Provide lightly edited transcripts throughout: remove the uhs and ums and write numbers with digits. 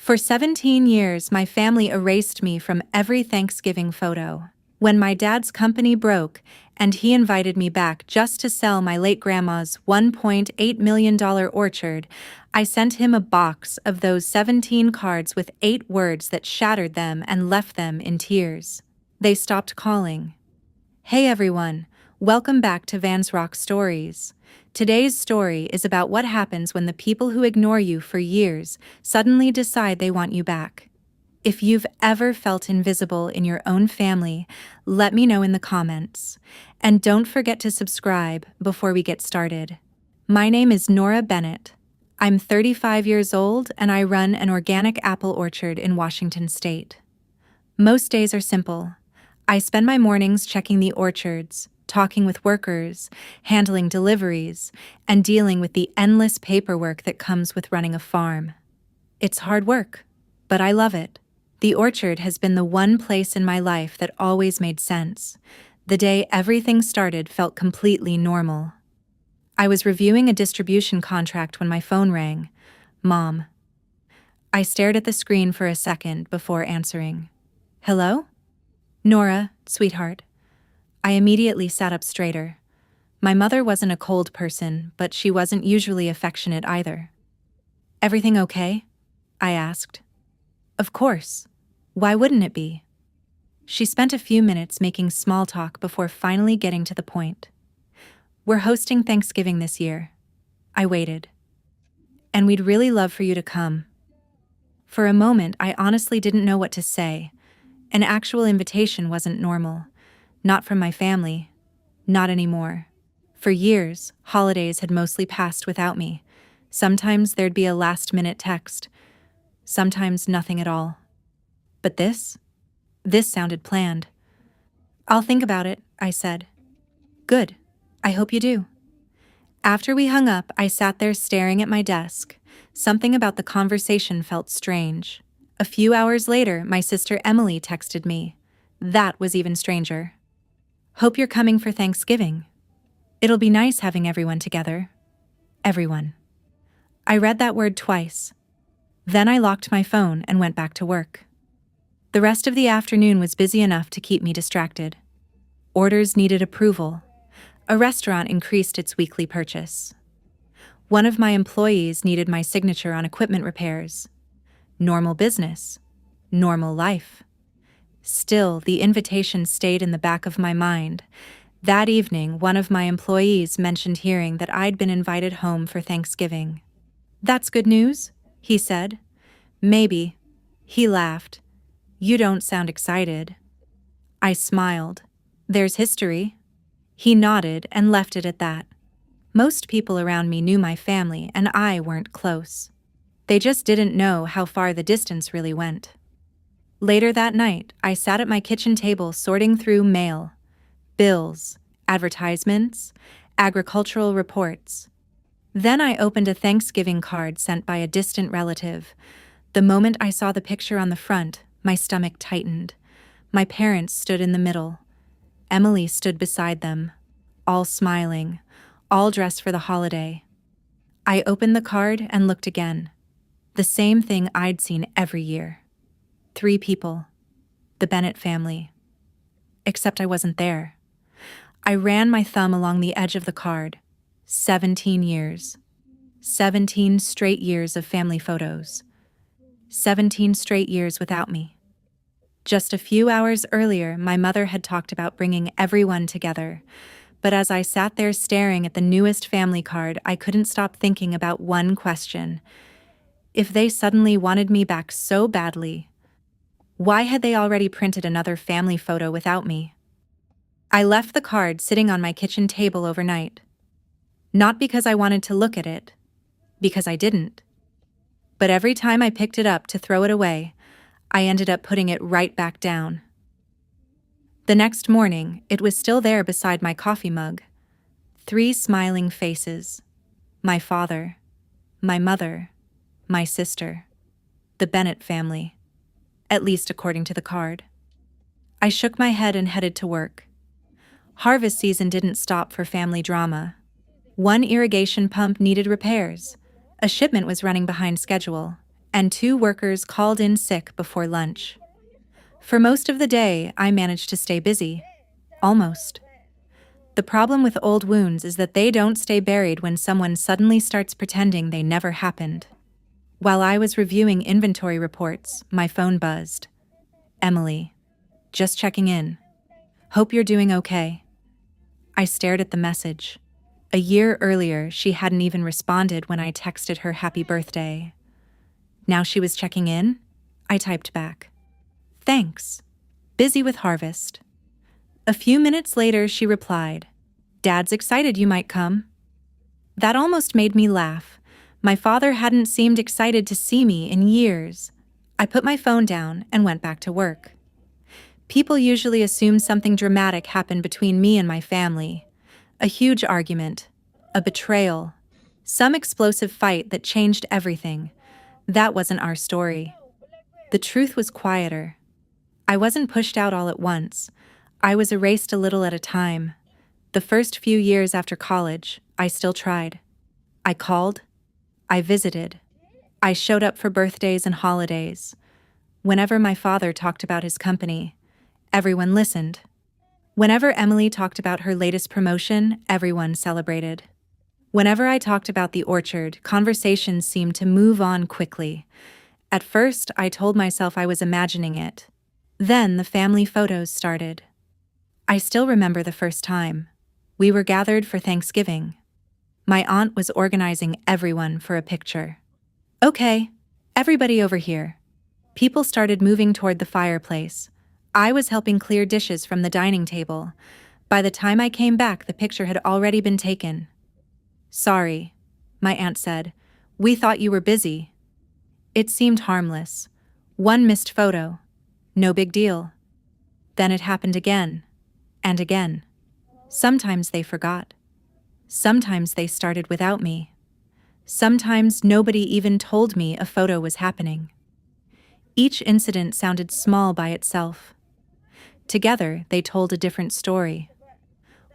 For 17 years, my family erased me from every Thanksgiving photo. When my dad's company broke, and he invited me back just to sell my late grandma's $1.8 million orchard, I sent him a box of those 17 cards with 8 words that shattered them and left them in tears. They stopped calling. Hey everyone, welcome back to Vans Rock Stories. Today's story is about what happens when the people who ignore you for years suddenly decide they want you back. If you've ever felt invisible in your own family, let me know in the comments. And don't forget to subscribe before we get started. My name is Nora Bennett. I'm 35 years old and I run an organic apple orchard in Washington State. Most days are simple. I spend my mornings checking the orchards, talking with workers, handling deliveries, and dealing with the endless paperwork that comes with running a farm. It's hard work, but I love it. The orchard has been the one place in my life that always made sense. The day everything started felt completely normal. I was reviewing a distribution contract when my phone rang. Mom. I stared at the screen for a second before answering. Hello? Nora, sweetheart. I immediately sat up straighter. My mother wasn't a cold person, but she wasn't usually affectionate either. Everything okay? I asked. Of course. Why wouldn't it be? She spent a few minutes making small talk before finally getting to the point. We're hosting Thanksgiving this year. I waited. And we'd really love for you to come. For a moment, I honestly didn't know what to say. An actual invitation wasn't normal. Not from my family. Not anymore. For years, holidays had mostly passed without me. Sometimes there'd be a last-minute text. Sometimes nothing at all. But this sounded planned. I'll think about it, I said. Good. I hope you do. After we hung up, I sat there staring at my desk. Something about the conversation felt strange. A few hours later, my sister Emily texted me. That was even stranger. Hope you're coming for Thanksgiving. It'll be nice having everyone together. Everyone. I read that word twice. Then I locked my phone and went back to work. The rest of the afternoon was busy enough to keep me distracted. Orders needed approval. A restaurant increased its weekly purchase. One of my employees needed my signature on equipment repairs. Normal business. Normal life. Still, the invitation stayed in the back of my mind. That evening, one of my employees mentioned hearing that I'd been invited home for Thanksgiving. That's good news, he said. Maybe. He laughed. You don't sound excited. I smiled. There's history. He nodded and left it at that. Most people around me knew my family and I weren't close. They just didn't know how far the distance really went. Later that night, I sat at my kitchen table sorting through mail, bills, advertisements, agricultural reports. Then I opened a Thanksgiving card sent by a distant relative. The moment I saw the picture on the front, my stomach tightened. My parents stood in the middle. Emily stood beside them, all smiling, all dressed for the holiday. I opened the card and looked again. The same thing I'd seen every year. 3 people. The Bennett family. Except I wasn't there. I ran my thumb along the edge of the card. 17 years. 17 straight years of family photos. 17 straight years without me. Just a few hours earlier, my mother had talked about bringing everyone together. But as I sat there staring at the newest family card, I couldn't stop thinking about one question. If they suddenly wanted me back so badly, why had they already printed another family photo without me? I left the card sitting on my kitchen table overnight. Not because I wanted to look at it, because I didn't. But every time I picked it up to throw it away, I ended up putting it right back down. The next morning, it was still there beside my coffee mug. 3 smiling faces. My father, my mother, my sister, the Bennett family, at least according to the card. I shook my head and headed to work. Harvest season didn't stop for family drama. One irrigation pump needed repairs. A shipment was running behind schedule, and 2 workers called in sick before lunch. For most of the day, I managed to stay busy. Almost. The problem with old wounds is that they don't stay buried when someone suddenly starts pretending they never happened. While I was reviewing inventory reports, my phone buzzed. Emily. Just checking in. Hope you're doing okay. I stared at the message. A year earlier, she hadn't even responded when I texted her happy birthday. Now she was checking in? I typed back. Thanks. Busy with harvest. A few minutes later, she replied, Dad's excited you might come. That almost made me laugh. My father hadn't seemed excited to see me in years. I put my phone down and went back to work. People usually assume something dramatic happened between me and my family. A huge argument, a betrayal, some explosive fight that changed everything. That wasn't our story. The truth was quieter. I wasn't pushed out all at once. I was erased a little at a time. The first few years after college, I still tried. I called. I visited. I showed up for birthdays and holidays. Whenever my father talked about his company, everyone listened. Whenever Emily talked about her latest promotion, everyone celebrated. Whenever I talked about the orchard, conversations seemed to move on quickly. At first, I told myself I was imagining it. Then the family photos started. I still remember the first time. We were gathered for Thanksgiving. My aunt was organizing everyone for a picture. Okay, everybody over here. People started moving toward the fireplace. I was helping clear dishes from the dining table. By the time I came back, the picture had already been taken. Sorry, my aunt said. We thought you were busy. It seemed harmless. One missed photo. No big deal. Then it happened again. And again. Sometimes they forgot. Sometimes they started without me. Sometimes nobody even told me a photo was happening. Each incident sounded small by itself. Together, they told a different story.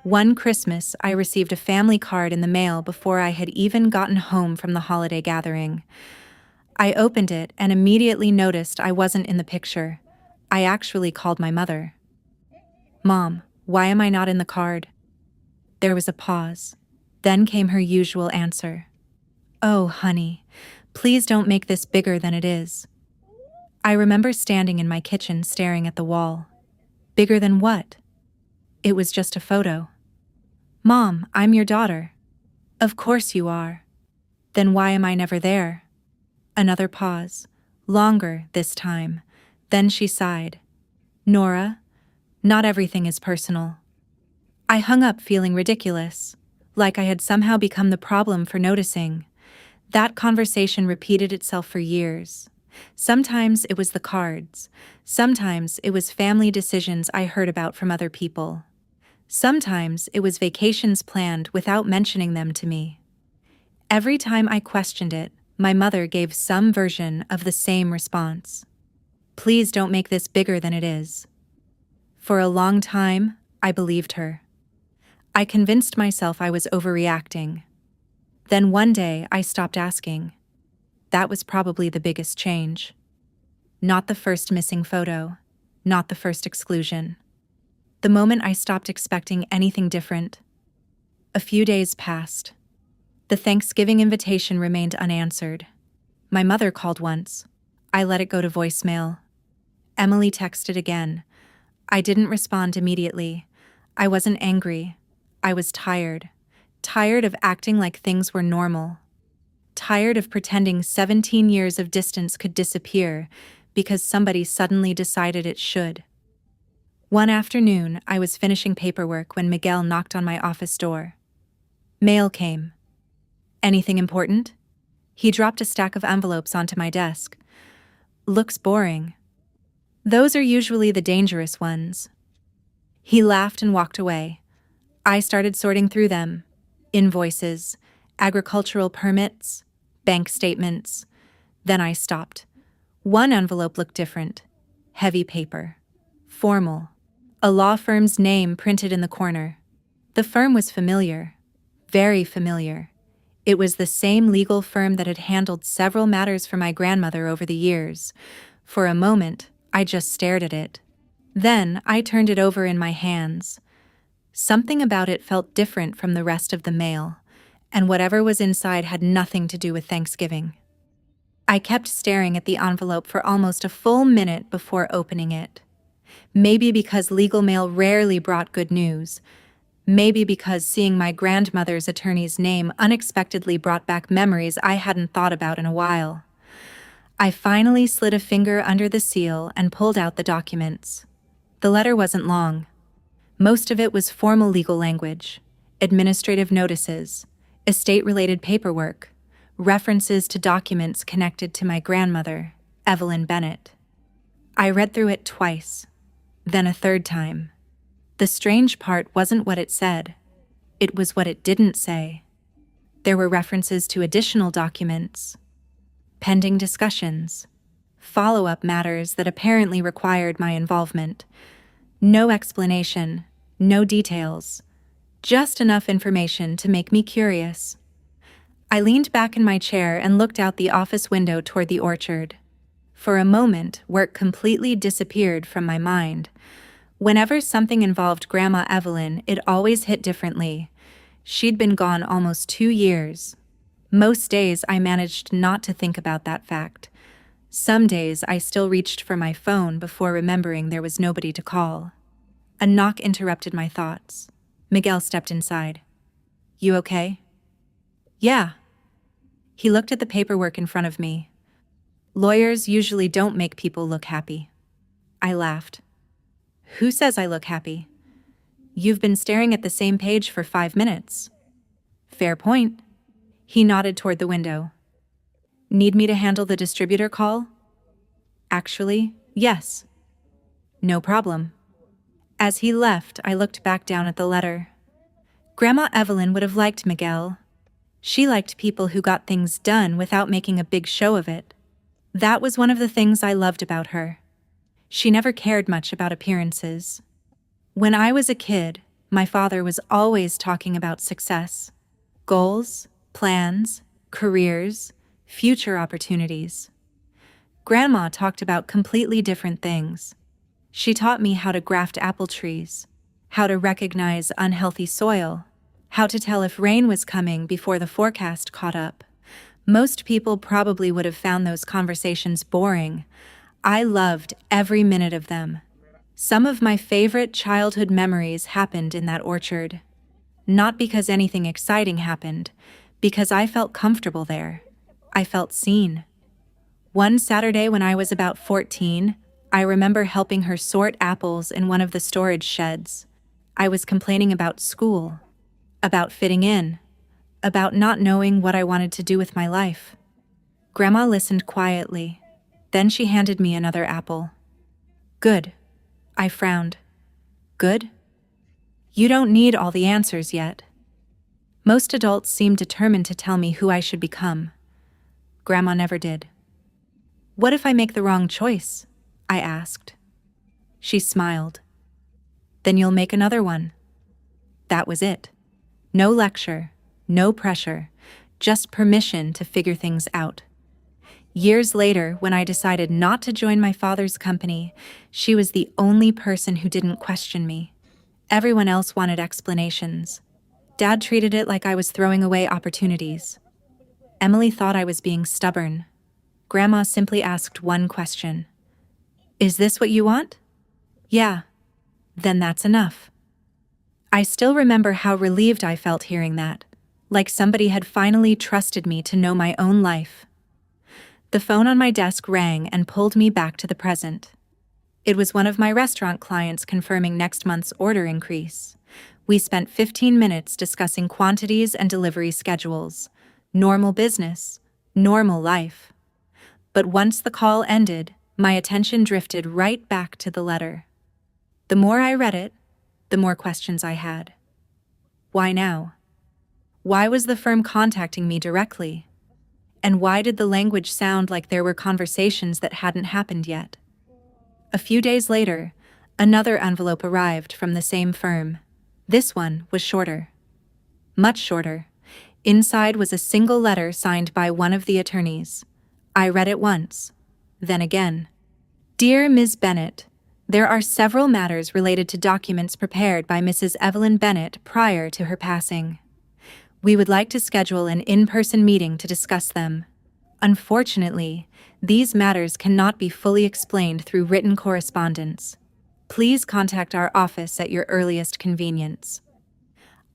One Christmas, I received a family card in the mail before I had even gotten home from the holiday gathering. I opened it and immediately noticed I wasn't in the picture. I actually called my mother. Mom, why am I not in the card? There was a pause. Then came her usual answer. Oh, honey, please don't make this bigger than it is. I remember standing in my kitchen staring at the wall. Bigger than what? It was just a photo. Mom, I'm your daughter. Of course you are. Then why am I never there? Another pause. Longer this time. Then she sighed. Nora, not everything is personal. I hung up feeling ridiculous, like I had somehow become the problem for noticing. That conversation repeated itself for years. Sometimes it was the cards. Sometimes it was family decisions I heard about from other people. Sometimes it was vacations planned without mentioning them to me. Every time I questioned it, my mother gave some version of the same response. Please don't make this bigger than it is. For a long time, I believed her. I convinced myself I was overreacting. Then one day, I stopped asking. That was probably the biggest change. Not the first missing photo, not the first exclusion. The moment I stopped expecting anything different. A few days passed. The Thanksgiving invitation remained unanswered. My mother called once. I let it go to voicemail. Emily texted again. I didn't respond immediately. I wasn't angry. I was tired. Tired of acting like things were normal. Tired of pretending 17 years of distance could disappear because somebody suddenly decided it should. One afternoon, I was finishing paperwork when Miguel knocked on my office door. Mail came. Anything important? He dropped a stack of envelopes onto my desk. Looks boring. Those are usually the dangerous ones. He laughed and walked away. I started sorting through them. Invoices, agricultural permits, bank statements. Then I stopped. One envelope looked different. Heavy paper. Formal. A law firm's name printed in the corner. The firm was familiar. Very familiar. It was the same legal firm that had handled several matters for my grandmother over the years. For a moment, I just stared at it. Then I turned it over in my hands. Something about it felt different from the rest of the mail, and whatever was inside had nothing to do with Thanksgiving. I kept staring at the envelope for almost a full minute before opening it. Maybe because legal mail rarely brought good news. Maybe because seeing my grandmother's attorney's name unexpectedly brought back memories I hadn't thought about in a while. I finally slid a finger under the seal and pulled out the documents. The letter wasn't long. Most of it was formal legal language, administrative notices, estate-related paperwork, references to documents connected to my grandmother, Evelyn Bennett. I read through it twice, then a third time. The strange part wasn't what it said. It was what it didn't say. There were references to additional documents, pending discussions, follow-up matters that apparently required my involvement. No explanation, no details, just enough information to make me curious. I leaned back in my chair and looked out the office window toward the orchard. For a moment, work completely disappeared from my mind. Whenever something involved Grandma Evelyn, it always hit differently. She'd been gone almost 2 years. Most days I managed not to think about that fact. Some days I still reached for my phone before remembering there was nobody to call. A knock interrupted my thoughts. Miguel stepped inside. "You okay?" "Yeah." He looked at the paperwork in front of me. "Lawyers usually don't make people look happy." I laughed. "Who says I look happy? You've been staring at the same page for 5 minutes." "Fair point." He nodded toward the window. "Need me to handle the distributor call?" "Actually, yes." "No problem." As he left, I looked back down at the letter. Grandma Evelyn would have liked Miguel. She liked people who got things done without making a big show of it. That was one of the things I loved about her. She never cared much about appearances. When I was a kid, my father was always talking about success, goals, plans, careers, future opportunities. Grandma talked about completely different things. She taught me how to graft apple trees, how to recognize unhealthy soil, how to tell if rain was coming before the forecast caught up. Most people probably would have found those conversations boring. I loved every minute of them. Some of my favorite childhood memories happened in that orchard. Not because anything exciting happened, because I felt comfortable there. I felt seen. One Saturday when I was about 14, I remember helping her sort apples in one of the storage sheds. I was complaining about school, about fitting in, about not knowing what I wanted to do with my life. Grandma listened quietly. Then she handed me another apple. "Good." I frowned. "Good? You don't need all the answers yet." Most adults seem determined to tell me who I should become. Grandma never did. "What if I make the wrong choice?" I asked. She smiled. "Then you'll make another one." That was it. No lecture, no pressure, just permission to figure things out. Years later, when I decided not to join my father's company, she was the only person who didn't question me. Everyone else wanted explanations. Dad treated it like I was throwing away opportunities. Emily thought I was being stubborn. Grandma simply asked one question. "Is this what you want?" "Yeah." "Then that's enough." I still remember how relieved I felt hearing that, like somebody had finally trusted me to know my own life. The phone on my desk rang and pulled me back to the present. It was one of my restaurant clients confirming next month's order increase. We spent 15 minutes discussing quantities and delivery schedules. Normal business, normal life. But once the call ended, my attention drifted right back to the letter. The more I read it, the more questions I had. Why now? Why was the firm contacting me directly? And why did the language sound like there were conversations that hadn't happened yet? A few days later, another envelope arrived from the same firm. This one was shorter. Much shorter. Inside was a single letter signed by one of the attorneys. I read it once, then again. Dear Ms. Bennett, there are several matters related to documents prepared by Mrs. Evelyn Bennett prior to her passing. We would like to schedule an in-person meeting to discuss them. Unfortunately, these matters cannot be fully explained through written correspondence. Please contact our office at your earliest convenience.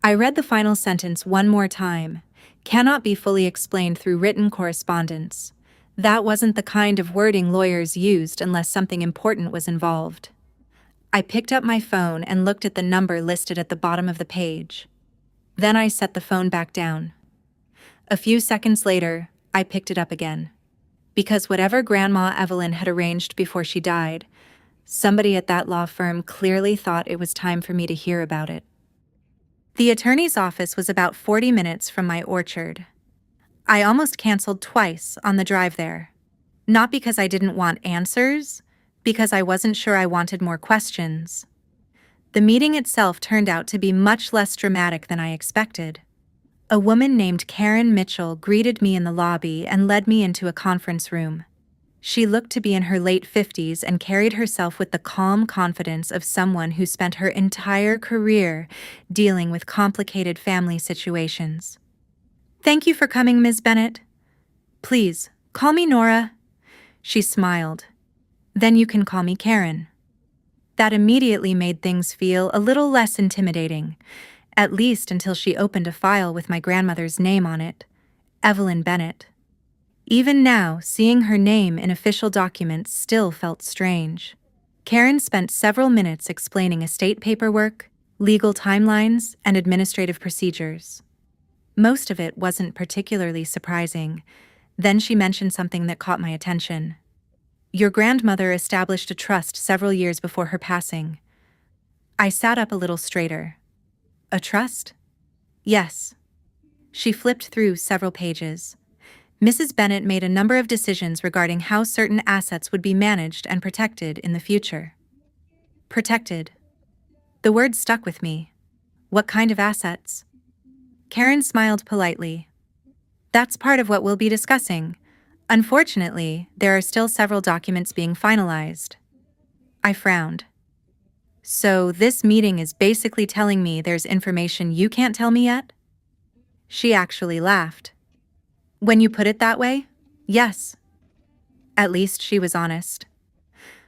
I read the final sentence one more time. Cannot be fully explained through written correspondence. That wasn't the kind of wording lawyers used unless something important was involved. I picked up my phone and looked at the number listed at the bottom of the page. Then I set the phone back down. A few seconds later, I picked it up again. Because whatever Grandma Evelyn had arranged before she died, somebody at that law firm clearly thought it was time for me to hear about it. The attorney's office was about 40 minutes from my orchard. I almost canceled twice on the drive there. Not because I didn't want answers, because I wasn't sure I wanted more questions. The meeting itself turned out to be much less dramatic than I expected. A woman named Karen Mitchell greeted me in the lobby and led me into a conference room. She looked to be in her late 50s and carried herself with the calm confidence of someone who spent her entire career dealing with complicated family situations. Thank you for coming, Ms. Bennett. Please, call me Nora. She smiled. Then you can call me Karen. That immediately made things feel a little less intimidating, at least until she opened a file with my grandmother's name on it, Evelyn Bennett. Even now, seeing her name in official documents still felt strange. Karen spent several minutes explaining estate paperwork, legal timelines, and administrative procedures. Most of it wasn't particularly surprising. Then she mentioned something that caught my attention. Your grandmother established a trust several years before her passing. I sat up a little straighter. A trust? Yes. She flipped through several pages. Mrs. Bennett made a number of decisions regarding how certain assets would be managed and protected in the future. Protected. The word stuck with me. What kind of assets? Karen smiled politely. That's part of what we'll be discussing. Unfortunately, there are still several documents being finalized. I frowned. So this meeting is basically telling me there's information you can't tell me yet? She actually laughed. When you put it that way, yes. At least she was honest.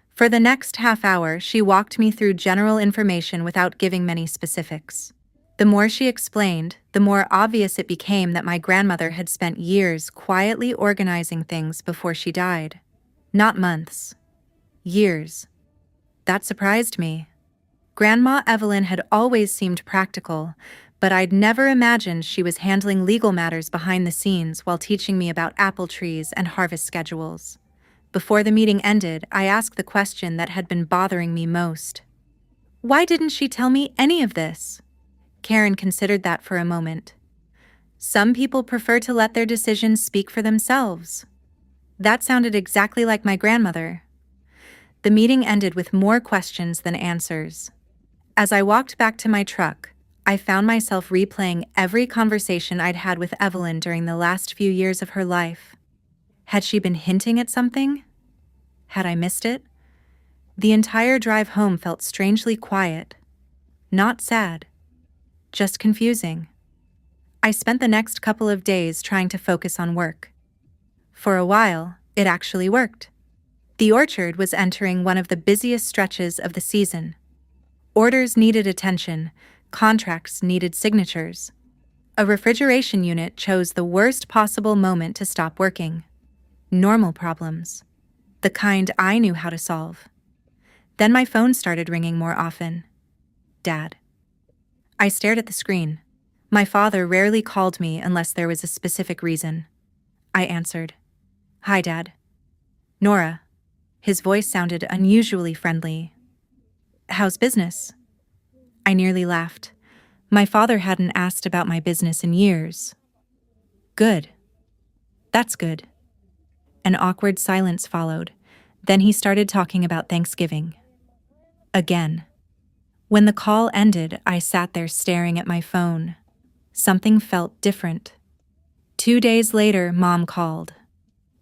For the next half hour, she walked me through general information without giving many specifics. The more she explained, the more obvious it became that my grandmother had spent years quietly organizing things before she died. Not months. Years. That surprised me. Grandma Evelyn had always seemed practical, but I'd never imagined she was handling legal matters behind the scenes while teaching me about apple trees and harvest schedules. Before the meeting ended, I asked the question that had been bothering me most. Why didn't she tell me any of this? Karen considered that for a moment. Some people prefer to let their decisions speak for themselves. That sounded exactly like my grandmother. The meeting ended with more questions than answers. As I walked back to my truck, I found myself replaying every conversation I'd had with Evelyn during the last few years of her life. Had she been hinting at something? Had I missed it? The entire drive home felt strangely quiet. Not sad. Just confusing. I spent the next couple of days trying to focus on work. For a while, it actually worked. The orchard was entering one of the busiest stretches of the season. Orders needed attention, contracts needed signatures. A refrigeration unit chose the worst possible moment to stop working. Normal problems. The kind I knew how to solve. Then my phone started ringing more often. Dad. I stared at the screen. My father rarely called me unless there was a specific reason. I answered. Hi, Dad. Nora. His voice sounded unusually friendly. How's business? I nearly laughed. My father hadn't asked about my business in years. Good. That's good. An awkward silence followed. Then he started talking about Thanksgiving. Again. When the call ended, I sat there staring at my phone. Something felt different. 2 days later, Mom called.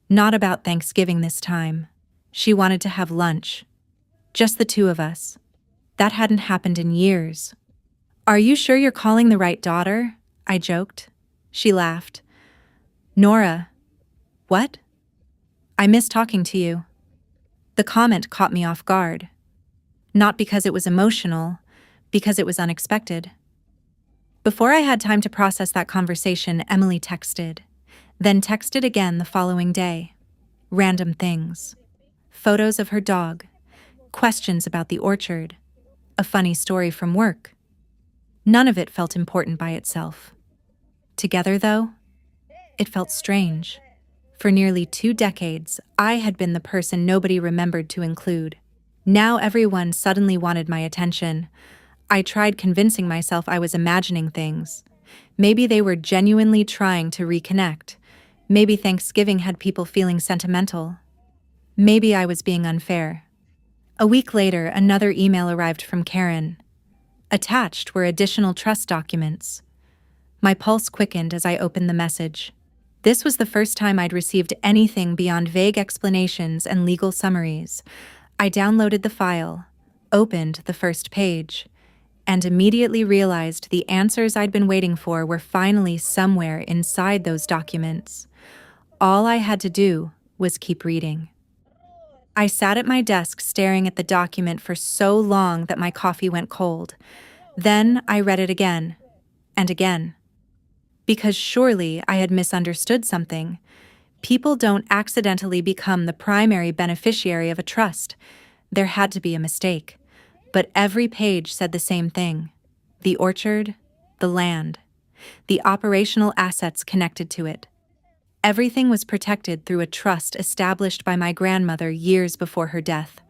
Not about Thanksgiving this time. She wanted to have lunch. Just the two of us. That hadn't happened in years. "Are you sure you're calling the right daughter?" I joked. She laughed. "Nora." "What?" "I miss talking to you." The comment caught me off guard. Not because it was emotional, because it was unexpected. Before I had time to process that conversation, Emily texted, then texted again the following day. Random things. Photos of her dog, questions about the orchard, a funny story from work. None of it felt important by itself. Together, though, it felt strange. For nearly 2 decades, I had been the person nobody remembered to include. Now everyone suddenly wanted my attention. I tried convincing myself I was imagining things. Maybe they were genuinely trying to reconnect. Maybe Thanksgiving had people feeling sentimental. Maybe I was being unfair. A week later, another email arrived from Karen. Attached were additional trust documents. My pulse quickened as I opened the message. This was the first time I'd received anything beyond vague explanations and legal summaries. I downloaded the file, opened the first page, and immediately realized the answers I'd been waiting for were finally somewhere inside those documents. All I had to do was keep reading. I sat at my desk staring at the document for so long that my coffee went cold. Then I read it again, and again. Because surely I had misunderstood something. People don't accidentally become the primary beneficiary of a trust. There had to be a mistake. But every page said the same thing. The orchard, the land, the operational assets connected to it. Everything was protected through a trust established by my grandmother years before her death.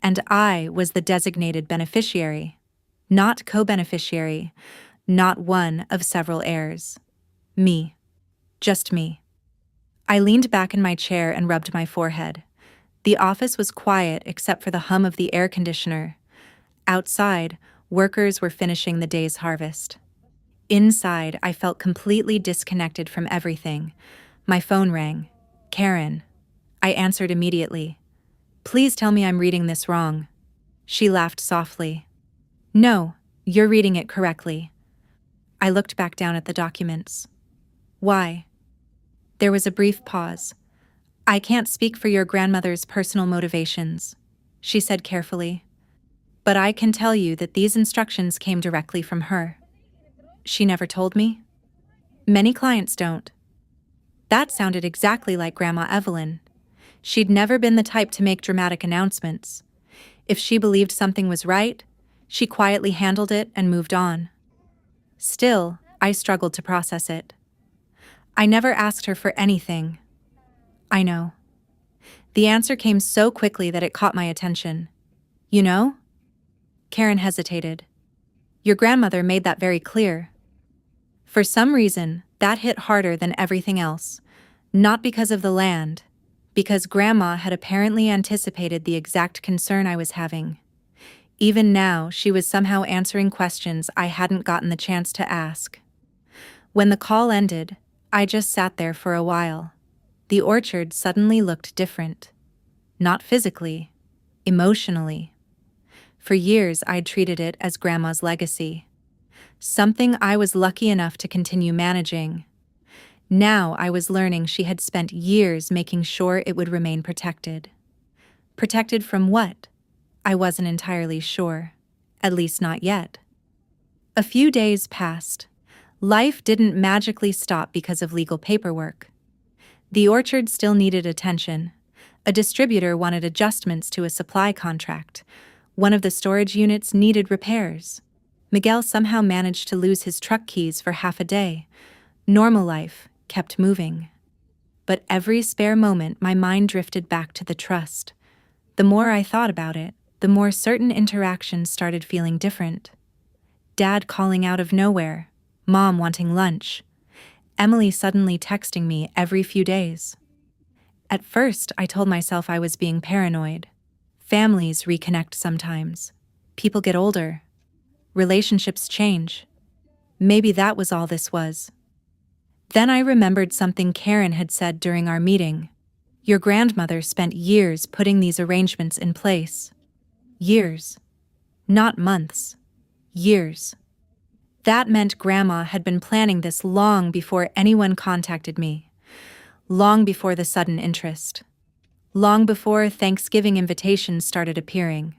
And I was the designated beneficiary, not co-beneficiary, not one of several heirs. Me. Just me. I leaned back in my chair and rubbed my forehead. The office was quiet except for the hum of the air conditioner. Outside, workers were finishing the day's harvest. Inside, I felt completely disconnected from everything. My phone rang. Karen. I answered immediately. "Please tell me I'm reading this wrong." She laughed softly. "No, you're reading it correctly." I looked back down at the documents. "Why?" There was a brief pause. "I can't speak for your grandmother's personal motivations," she said carefully. "But I can tell you that these instructions came directly from her." "She never told me?" "Many clients don't." That sounded exactly like Grandma Evelyn. She'd never been the type to make dramatic announcements. If she believed something was right, she quietly handled it and moved on. Still, I struggled to process it. I never asked her for anything. I know. The answer came so quickly that it caught my attention. "You know?" Karen hesitated. "Your grandmother made that very clear." For some reason, that hit harder than everything else. Not because of the land, because Grandma had apparently anticipated the exact concern I was having. Even now, she was somehow answering questions I hadn't gotten the chance to ask. When the call ended, I just sat there for a while. The orchard suddenly looked different. Not physically, emotionally. For years, I'd treated it as Grandma's legacy. Something I was lucky enough to continue managing. Now I was learning she had spent years making sure it would remain protected. Protected from what? I wasn't entirely sure. At least not yet. A few days passed. Life didn't magically stop because of legal paperwork. The orchard still needed attention. A distributor wanted adjustments to a supply contract. One of the storage units needed repairs. Miguel somehow managed to lose his truck keys for half a day. Normal life kept moving. But every spare moment, my mind drifted back to the trust. The more I thought about it, the more certain interactions started feeling different. Dad calling out of nowhere, Mom wanting lunch, Emily suddenly texting me every few days. At first, I told myself I was being paranoid. Families reconnect sometimes. People get older. Relationships change. Maybe that was all this was. Then I remembered something Karen had said during our meeting. Your grandmother spent years putting these arrangements in place. Years. Not months. Years. That meant Grandma had been planning this long before anyone contacted me. Long before the sudden interest. Long before Thanksgiving invitations started appearing.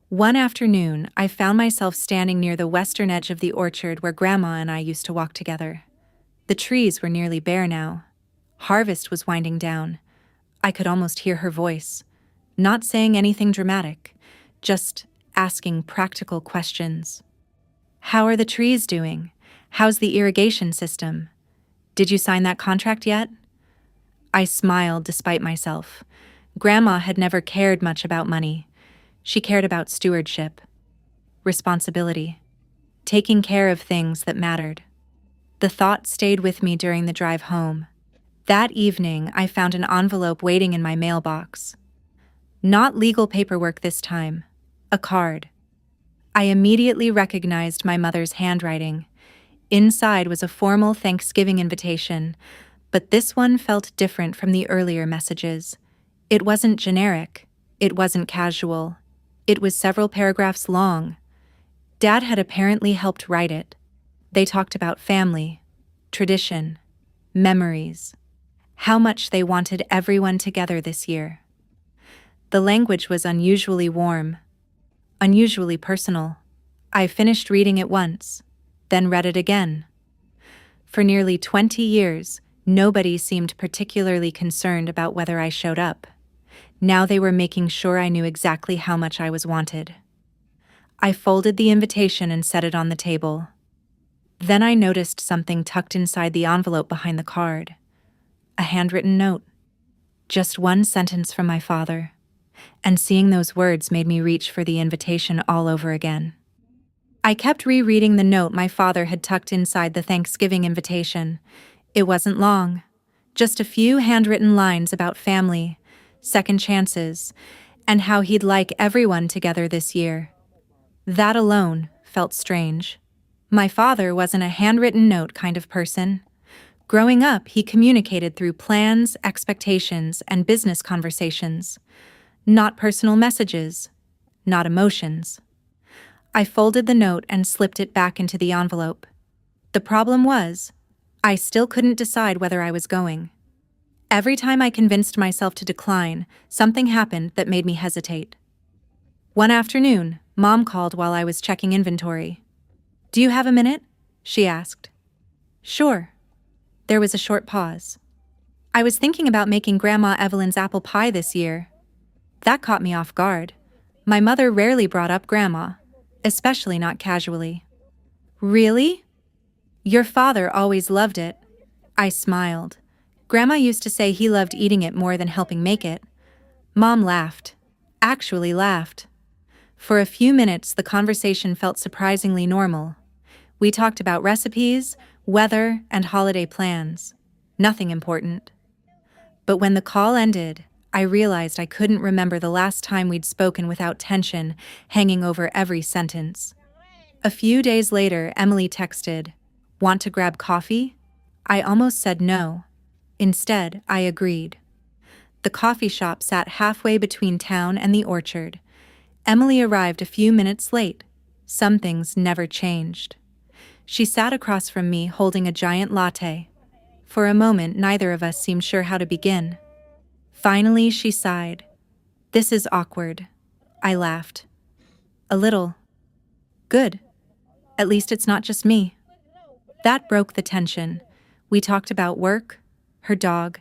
One afternoon, I found myself standing near the western edge of the orchard where Grandma and I used to walk together. The trees were nearly bare now. Harvest was winding down. I could almost hear her voice, not saying anything dramatic, just asking practical questions. How are the trees doing? How's the irrigation system? Did you sign that contract yet? I smiled despite myself. Grandma had never cared much about money. She cared about stewardship, responsibility, taking care of things that mattered. The thought stayed with me during the drive home. That evening, I found an envelope waiting in my mailbox. Not legal paperwork this time, a card. I immediately recognized my mother's handwriting. Inside was a formal Thanksgiving invitation, but this one felt different from the earlier messages. It wasn't generic. It wasn't casual. It was several paragraphs long. Dad had apparently helped write it. They talked about family, tradition, memories, how much they wanted everyone together this year. The language was unusually warm, unusually personal. I finished reading it once, then read it again. For nearly 20 years, nobody seemed particularly concerned about whether I showed up. Now they were making sure I knew exactly how much I was wanted. I folded the invitation and set it on the table. Then I noticed something tucked inside the envelope behind the card. A handwritten note. Just one sentence from my father. And seeing those words made me reach for the invitation all over again. I kept rereading the note my father had tucked inside the Thanksgiving invitation. It wasn't long. Just a few handwritten lines about family, second chances, and how he'd like everyone together this year. That alone felt strange. My father wasn't a handwritten note kind of person. Growing up, he communicated through plans, expectations, and business conversations. Not personal messages, not emotions. I folded the note and slipped it back into the envelope. The problem was, I still couldn't decide whether I was going. Every time I convinced myself to decline, something happened that made me hesitate. One afternoon, Mom called while I was checking inventory. "Do you have a minute?" she asked. "Sure." There was a short pause. "I was thinking about making Grandma Evelyn's apple pie this year." That caught me off guard. My mother rarely brought up Grandma, especially not casually. "Really? Your father always loved it." I smiled. Grandma used to say he loved eating it more than helping make it. Mom laughed. Actually laughed. For a few minutes, the conversation felt surprisingly normal. We talked about recipes, weather, and holiday plans. Nothing important. But when the call ended, I realized I couldn't remember the last time we'd spoken without tension hanging over every sentence. A few days later, Emily texted, "Want to grab coffee?" I almost said no. Instead, I agreed. The coffee shop sat halfway between town and the orchard. Emily arrived a few minutes late. Some things never changed. She sat across from me holding a giant latte. For a moment, neither of us seemed sure how to begin. Finally, she sighed. "This is awkward." I laughed. "A little." "Good. At least it's not just me." That broke the tension. We talked about work, her dog,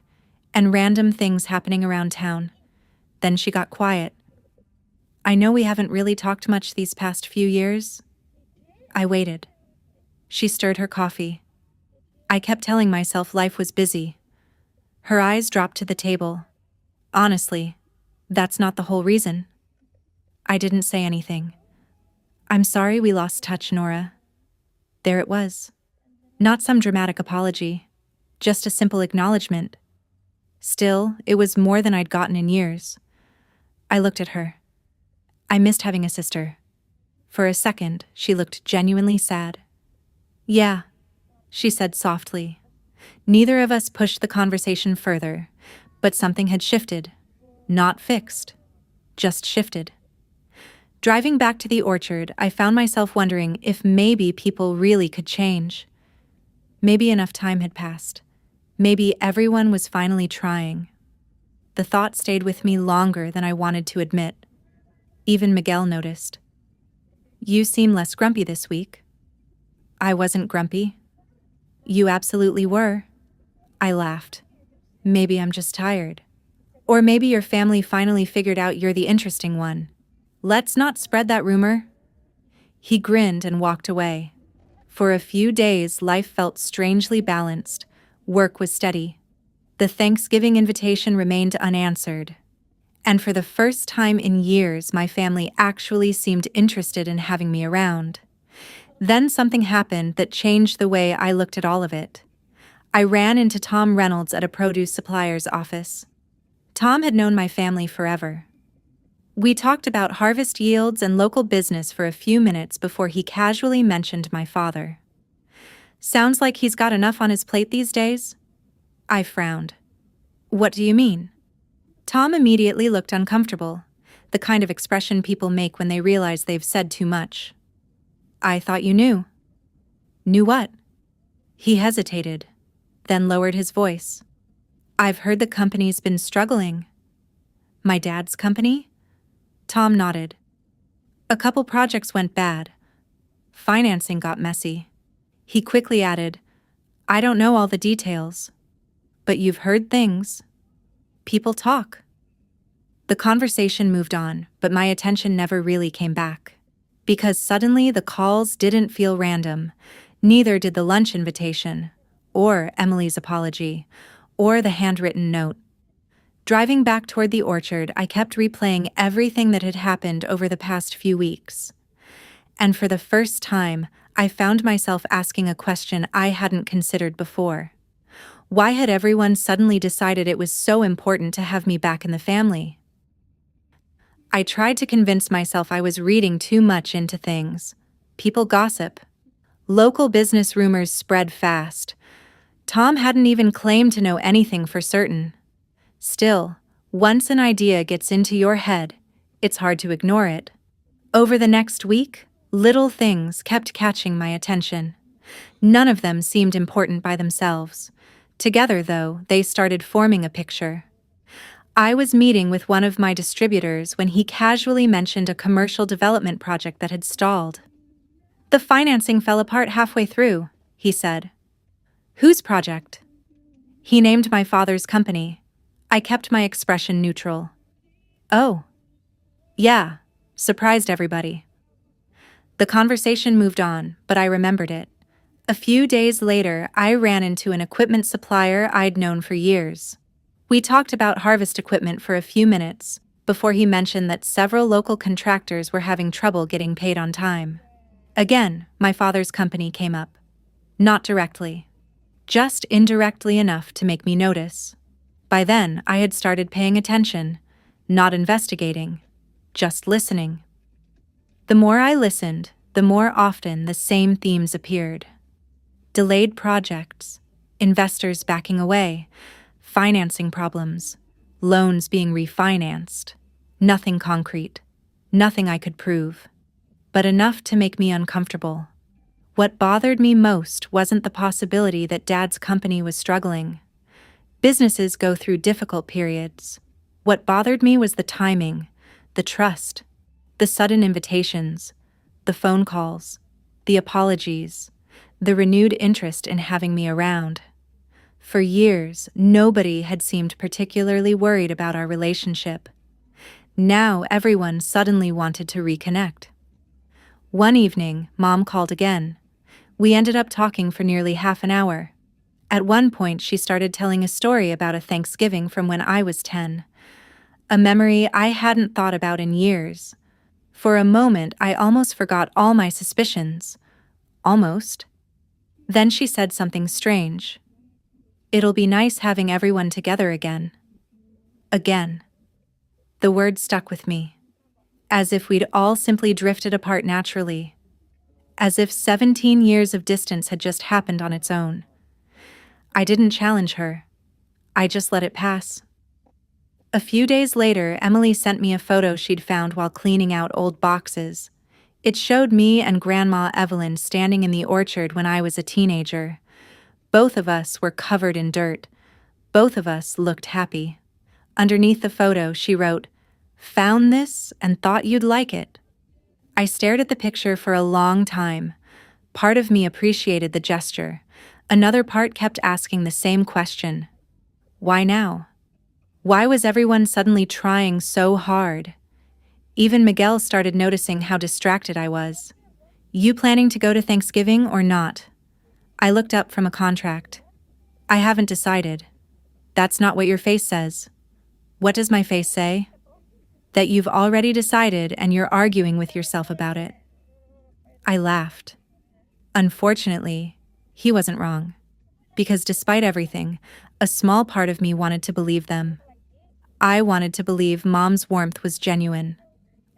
and random things happening around town. Then she got quiet. "I know we haven't really talked much these past few years." I waited. She stirred her coffee. I kept telling myself life was busy. Her eyes dropped to the table. "Honestly, that's not the whole reason." I didn't say anything. "I'm sorry we lost touch, Nora." There it was. Not some dramatic apology, just a simple acknowledgement. Still, it was more than I'd gotten in years. I looked at her. I missed having a sister. For a second, she looked genuinely sad. "Yeah," she said softly. Neither of us pushed the conversation further, but something had shifted. Not fixed, just shifted. Driving back to the orchard, I found myself wondering if maybe people really could change. Maybe enough time had passed. Maybe everyone was finally trying. The thought stayed with me longer than I wanted to admit. Even Miguel noticed. "You seem less grumpy this week." I wasn't grumpy. "You absolutely were." I laughed. "Maybe I'm just tired. Or maybe your family finally figured out you're the interesting one. Let's not spread that rumor." He grinned and walked away. For a few days, life felt strangely balanced. Work was steady. The Thanksgiving invitation remained unanswered. And for the first time in years, my family actually seemed interested in having me around. Then something happened that changed the way I looked at all of it. I ran into Tom Reynolds at a produce supplier's office. Tom had known my family forever. We talked about harvest yields and local business for a few minutes before he casually mentioned my father. "Sounds like he's got enough on his plate these days?" I frowned. "What do you mean?" Tom immediately looked uncomfortable, the kind of expression people make when they realize they've said too much. "I thought you knew." "Knew what?" He hesitated, then lowered his voice. "I've heard the company's been struggling." "My dad's company?" Tom nodded. "A couple projects went bad. Financing got messy." He quickly added, "I don't know all the details. But you've heard things. People talk." The conversation moved on, but my attention never really came back. Because suddenly the calls didn't feel random. Neither did the lunch invitation, or Emily's apology, or the handwritten note. Driving back toward the orchard, I kept replaying everything that had happened over the past few weeks. And for the first time, I found myself asking a question I hadn't considered before. Why had everyone suddenly decided it was so important to have me back in the family? I tried to convince myself I was reading too much into things. People gossip. Local business rumors spread fast. Tom hadn't even claimed to know anything for certain. Still, once an idea gets into your head, it's hard to ignore it. Over the next week, little things kept catching my attention. None of them seemed important by themselves. Together, though, they started forming a picture. I was meeting with one of my distributors when he casually mentioned a commercial development project that had stalled. "The financing fell apart halfway through," he said. "Whose project?" He named my father's company. I kept my expression neutral. "Oh. Yeah," surprised everybody. The conversation moved on, but I remembered it. A few days later, I ran into an equipment supplier I'd known for years. We talked about harvest equipment for a few minutes, before he mentioned that several local contractors were having trouble getting paid on time. Again, my father's company came up. Not directly. Just indirectly enough to make me notice. By then, I had started paying attention, not investigating, just listening. The more I listened, the more often the same themes appeared. Delayed projects, investors backing away, financing problems, loans being refinanced. Nothing concrete, nothing I could prove, but enough to make me uncomfortable. What bothered me most wasn't the possibility that Dad's company was struggling. Businesses go through difficult periods. What bothered me was the timing, the trust, the sudden invitations, the phone calls, the apologies, the renewed interest in having me around. For years, nobody had seemed particularly worried about our relationship. Now everyone suddenly wanted to reconnect. One evening, Mom called again. We ended up talking for nearly half an hour. At one point, she started telling a story about a Thanksgiving from when I was 10. A memory I hadn't thought about in years. For a moment, I almost forgot all my suspicions. Almost. Then she said something strange. "It'll be nice having everyone together again." Again. The word stuck with me. As if we'd all simply drifted apart naturally. As if 17 years of distance had just happened on its own. I didn't challenge her. I just let it pass. A few days later, Emily sent me a photo she'd found while cleaning out old boxes. It showed me and Grandma Evelyn standing in the orchard when I was a teenager. Both of us were covered in dirt. Both of us looked happy. Underneath the photo, she wrote, "Found this and thought you'd like it." I stared at the picture for a long time. Part of me appreciated the gesture. Another part kept asking the same question. Why now? Why was everyone suddenly trying so hard? Even Miguel started noticing how distracted I was. "You planning to go to Thanksgiving or not?" I looked up from a contract. "I haven't decided." "That's not what your face says." "What does my face say?" "That you've already decided and you're arguing with yourself about it." I laughed. Unfortunately, he wasn't wrong. Because despite everything, a small part of me wanted to believe them. I wanted to believe Mom's warmth was genuine.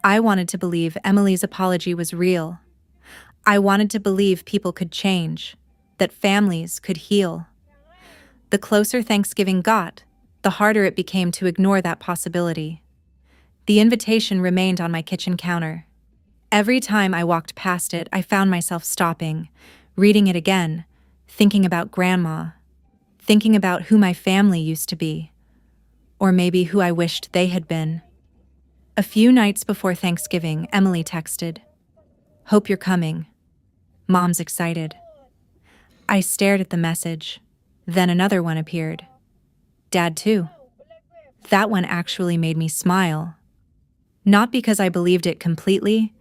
I wanted to believe Emily's apology was real. I wanted to believe people could change, that families could heal. The closer Thanksgiving got, the harder it became to ignore that possibility. The invitation remained on my kitchen counter. Every time I walked past it, I found myself stopping, reading it again, thinking about Grandma, thinking about who my family used to be, or maybe who I wished they had been. A few nights before Thanksgiving, Emily texted, "Hope you're coming. Mom's excited." I stared at the message. Then another one appeared. "Dad too." That one actually made me smile. Not because I believed it completely,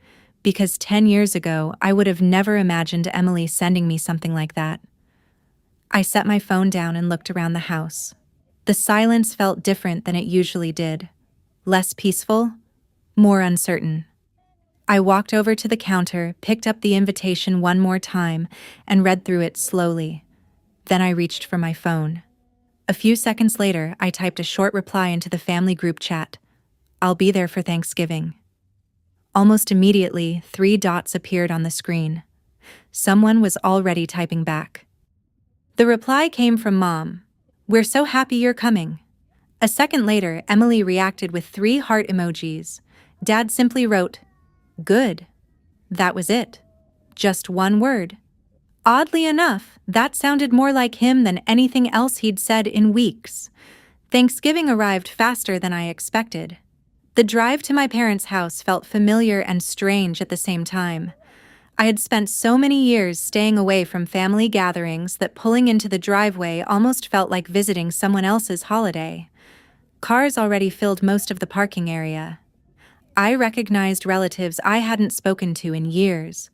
because 10 years ago I would have never imagined Emily sending me something like that. I set my phone down and looked around the house. The silence felt different than it usually did. Less peaceful, more uncertain. I walked over to the counter, picked up the invitation one more time, and read through it slowly. Then I reached for my phone. A few seconds later, I typed a short reply into the family group chat. "I'll be there for Thanksgiving." Almost immediately, 3 dots appeared on the screen. Someone was already typing back. The reply came from Mom. "We're so happy you're coming." A second later, Emily reacted with 3 heart emojis. Dad simply wrote, "Good." That was it. Just one word. Oddly enough, that sounded more like him than anything else he'd said in weeks. Thanksgiving arrived faster than I expected. The drive to my parents' house felt familiar and strange at the same time. I had spent so many years staying away from family gatherings that pulling into the driveway almost felt like visiting someone else's holiday. Cars already filled most of the parking area. I recognized relatives I hadn't spoken to in years.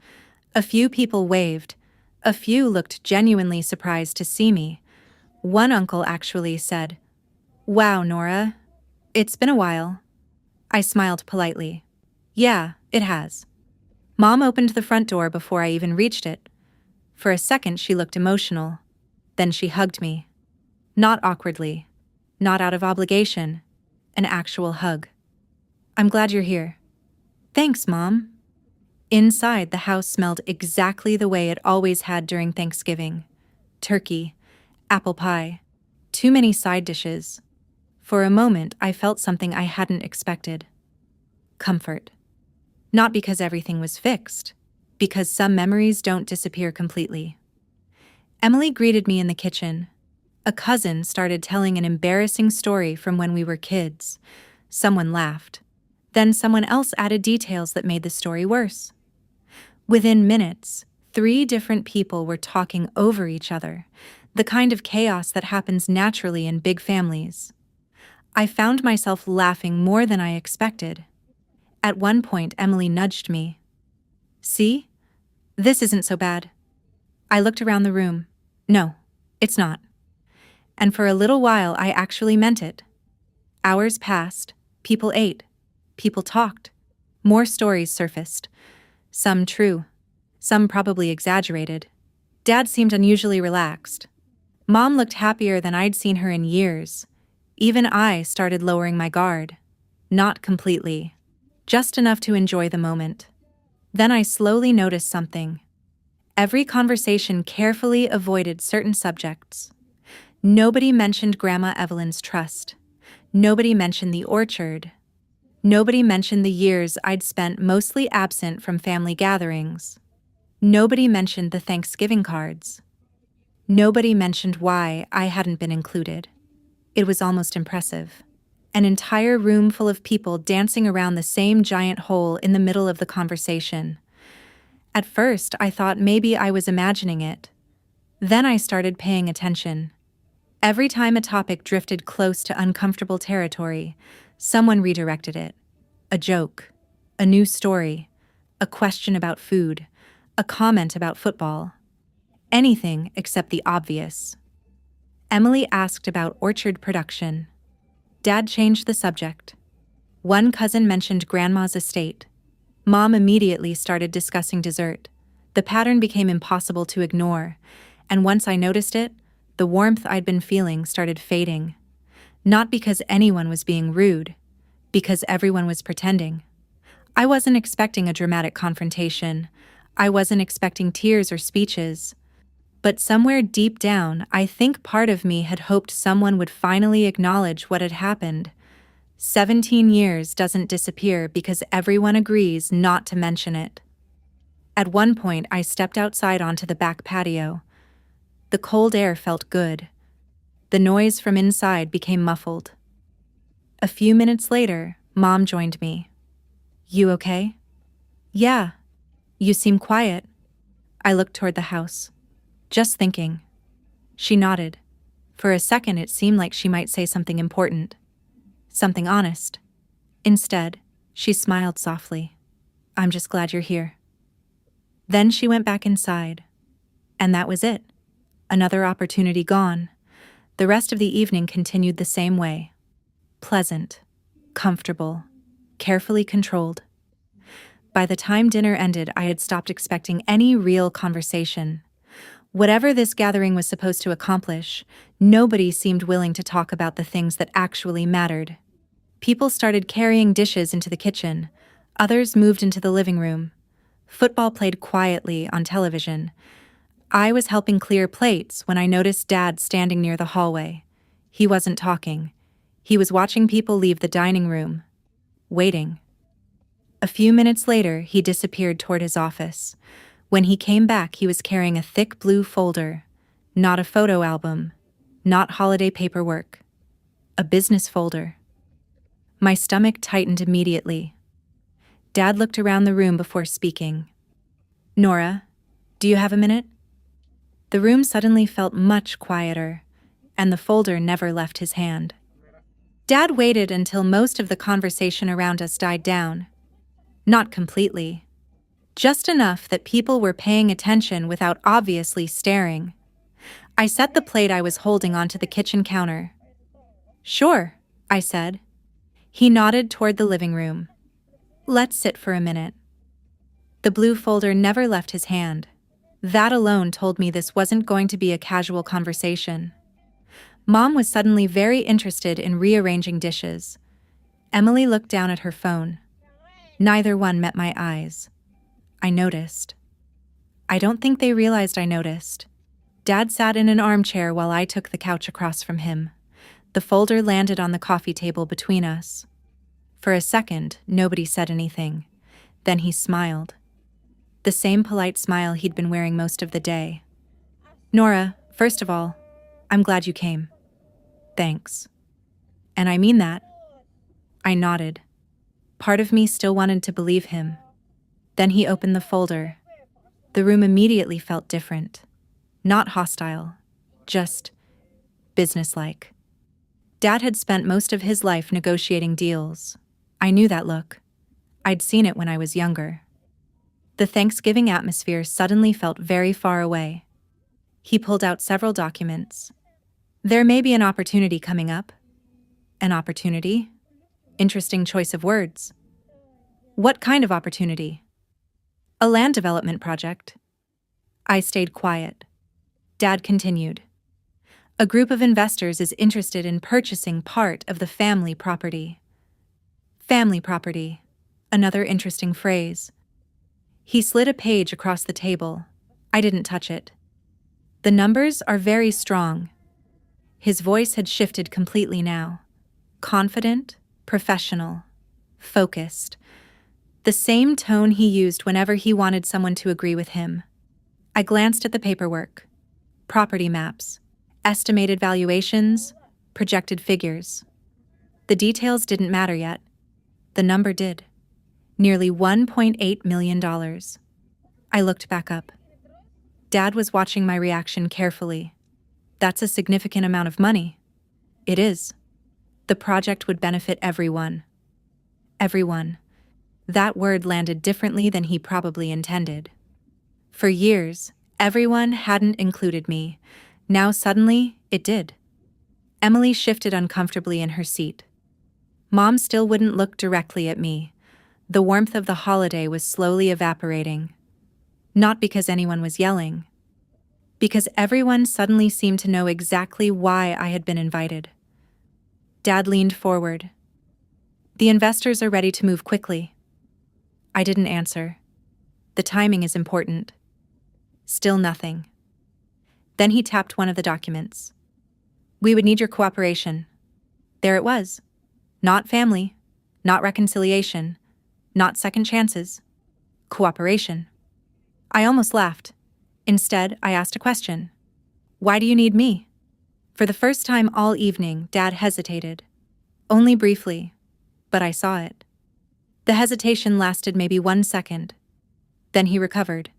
A few people waved. A few looked genuinely surprised to see me. One uncle actually said, "Wow, Nora. It's been a while." I smiled politely. "Yeah, it has." Mom opened the front door before I even reached it. For a second, she looked emotional. Then she hugged me. Not awkwardly. Not out of obligation. An actual hug. "I'm glad you're here." "Thanks, Mom." Inside, the house smelled exactly the way it always had during Thanksgiving. Turkey, apple pie, too many side dishes. For a moment, I felt something I hadn't expected. Comfort. Not because everything was fixed, because some memories don't disappear completely. Emily greeted me in the kitchen. A cousin started telling an embarrassing story from when we were kids. Someone laughed. Then someone else added details that made the story worse. Within minutes, 3 different people were talking over each other, the kind of chaos that happens naturally in big families. I found myself laughing more than I expected. At one point, Emily nudged me. "See? This isn't so bad." I looked around the room. No, it's not. And for a little while, I actually meant it. Hours passed, people ate, people talked. More stories surfaced. Some true, some probably exaggerated. Dad seemed unusually relaxed. Mom looked happier than I'd seen her in years. Even I started lowering my guard. Not completely. Just enough to enjoy the moment. Then I slowly noticed something. Every conversation carefully avoided certain subjects. Nobody mentioned Grandma Evelyn's trust. Nobody mentioned the orchard. Nobody mentioned the years I'd spent mostly absent from family gatherings. Nobody mentioned the Thanksgiving cards. Nobody mentioned why I hadn't been included. It was almost impressive. An entire room full of people dancing around the same giant hole in the middle of the conversation. At first, I thought maybe I was imagining it. Then I started paying attention. Every time a topic drifted close to uncomfortable territory, someone redirected it. A joke, a new story, a question about food, a comment about football. Anything except the obvious. Emily asked about orchard production. Dad changed the subject. One cousin mentioned Grandma's estate. Mom immediately started discussing dessert. The pattern became impossible to ignore, and once I noticed it, the warmth I'd been feeling started fading. Not because anyone was being rude, because everyone was pretending. I wasn't expecting a dramatic confrontation. I wasn't expecting tears or speeches. But somewhere deep down, I think part of me had hoped someone would finally acknowledge what had happened. 17 years doesn't disappear because everyone agrees not to mention it. At one point, I stepped outside onto the back patio. The cold air felt good. The noise from inside became muffled. A few minutes later, Mom joined me. "You okay?" "Yeah. You seem quiet." I looked toward the house. "Just thinking." She nodded. For a second, it seemed like she might say something important. Something honest. Instead, she smiled softly. "I'm just glad you're here." Then she went back inside. And that was it. Another opportunity gone. The rest of the evening continued the same way. Pleasant, comfortable, carefully controlled. By the time dinner ended, I had stopped expecting any real conversation. Whatever this gathering was supposed to accomplish, nobody seemed willing to talk about the things that actually mattered. People started carrying dishes into the kitchen. Others moved into the living room. Football played quietly on television. I was helping clear plates when I noticed Dad standing near the hallway. He wasn't talking. He was watching people leave the dining room. Waiting. A few minutes later, he disappeared toward his office. When he came back, he was carrying a thick blue folder. Not a photo album. Not holiday paperwork. A business folder. My stomach tightened immediately. Dad looked around the room before speaking. "Nora, do you have a minute?" The room suddenly felt much quieter, and the folder never left his hand. Dad waited until most of the conversation around us died down. Not completely. Just enough that people were paying attention without obviously staring. I set the plate I was holding onto the kitchen counter. "Sure," I said. He nodded toward the living room. "Let's sit for a minute." The blue folder never left his hand. That alone told me this wasn't going to be a casual conversation. Mom was suddenly very interested in rearranging dishes. Emily looked down at her phone. Neither one met my eyes. I noticed. I don't think they realized I noticed. Dad sat in an armchair while I took the couch across from him. The folder landed on the coffee table between us. For a second, nobody said anything. Then he smiled. The same polite smile he'd been wearing most of the day. "Nora, first of all, I'm glad you came." "Thanks." "And I mean that." I nodded. Part of me still wanted to believe him. Then he opened the folder. The room immediately felt different. Not hostile, just businesslike. Dad had spent most of his life negotiating deals. I knew that look. I'd seen it when I was younger. The Thanksgiving atmosphere suddenly felt very far away. He pulled out several documents. "There may be an opportunity coming up." "An opportunity?" Interesting choice of words. "What kind of opportunity?" "A land development project." I stayed quiet. Dad continued. "A group of investors is interested in purchasing part of the family property." Family property. Another interesting phrase. He slid a page across the table. I didn't touch it. "The numbers are very strong." His voice had shifted completely now. Confident, professional, focused. The same tone he used whenever he wanted someone to agree with him. I glanced at the paperwork. Property maps, estimated valuations, projected figures. The details didn't matter yet. The number did. Nearly $1.8 million. I looked back up. Dad was watching my reaction carefully. That's a significant amount of money. It is. The project would benefit everyone. Everyone. That word landed differently than he probably intended. For years, everyone hadn't included me. Now suddenly, it did. Emily shifted uncomfortably in her seat. Mom still wouldn't look directly at me. The warmth of the holiday was slowly evaporating. Not because anyone was yelling. Because everyone suddenly seemed to know exactly why I had been invited. Dad leaned forward. The investors are ready to move quickly. I didn't answer. The timing is important. Still nothing. Then he tapped one of the documents. We would need your cooperation. There it was. Not family, not reconciliation, not second chances. Cooperation. I almost laughed. Instead, I asked a question. Why do you need me? For the first time all evening, Dad hesitated. Only briefly, but I saw it. The hesitation lasted maybe 1 second. Then he recovered.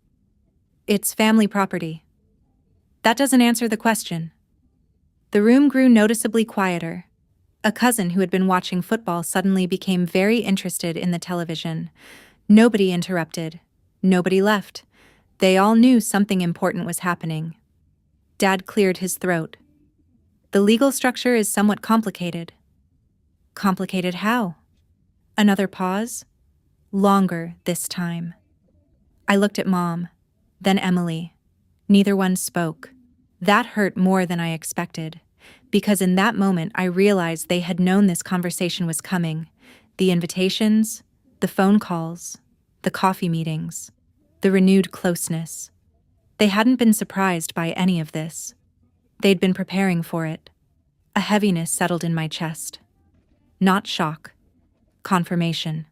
It's family property. That doesn't answer the question. The room grew noticeably quieter. A cousin who had been watching football suddenly became very interested in the television. Nobody interrupted. Nobody left. They all knew something important was happening. Dad cleared his throat. The legal structure is somewhat complicated. Complicated how? Another pause. Longer this time. I looked at Mom, then Emily. Neither one spoke. That hurt more than I expected, because in that moment I realized they had known this conversation was coming. The invitations, the phone calls, the coffee meetings, the renewed closeness. They hadn't been surprised by any of this. They'd been preparing for it. A heaviness settled in my chest. Not shock. Confirmation.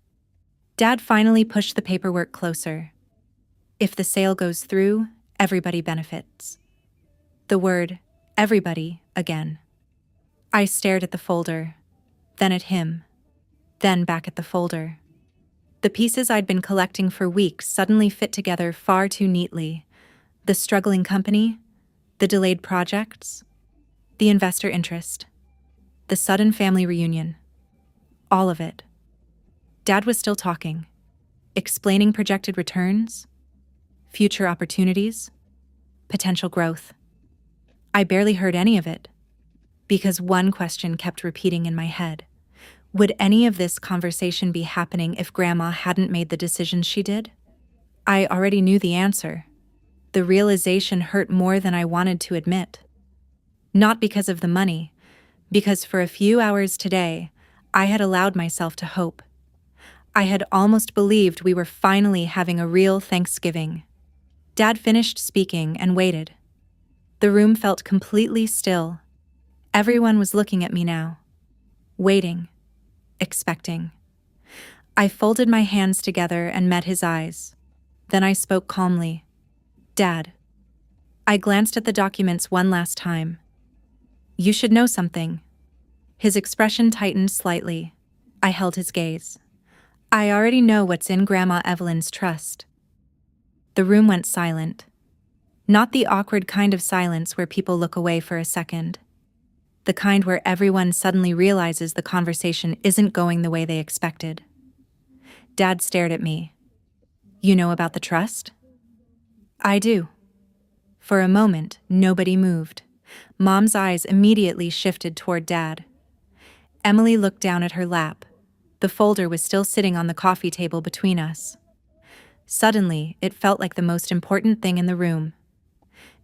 Dad finally pushed the paperwork closer. If the sale goes through, everybody benefits. The word, everybody, again. I stared at the folder, then at him, then back at the folder. The pieces I'd been collecting for weeks suddenly fit together far too neatly. The struggling company, the delayed projects, the investor interest, the sudden family reunion. All of it. Dad was still talking, explaining projected returns, future opportunities, potential growth. I barely heard any of it, because one question kept repeating in my head. Would any of this conversation be happening if Grandma hadn't made the decisions she did? I already knew the answer. The realization hurt more than I wanted to admit. Not because of the money, because for a few hours today, I had allowed myself to hope. I had almost believed we were finally having a real Thanksgiving. Dad finished speaking and waited. The room felt completely still. Everyone was looking at me now. Waiting. Expecting. I folded my hands together and met his eyes. Then I spoke calmly. Dad. I glanced at the documents one last time. You should know something. His expression tightened slightly. I held his gaze. I already know what's in Grandma Evelyn's trust. The room went silent. Not the awkward kind of silence where people look away for a second. The kind where everyone suddenly realizes the conversation isn't going the way they expected. Dad stared at me. You know about the trust? I do. For a moment, nobody moved. Mom's eyes immediately shifted toward Dad. Emily looked down at her lap. The folder was still sitting on the coffee table between us. Suddenly, it felt like the most important thing in the room.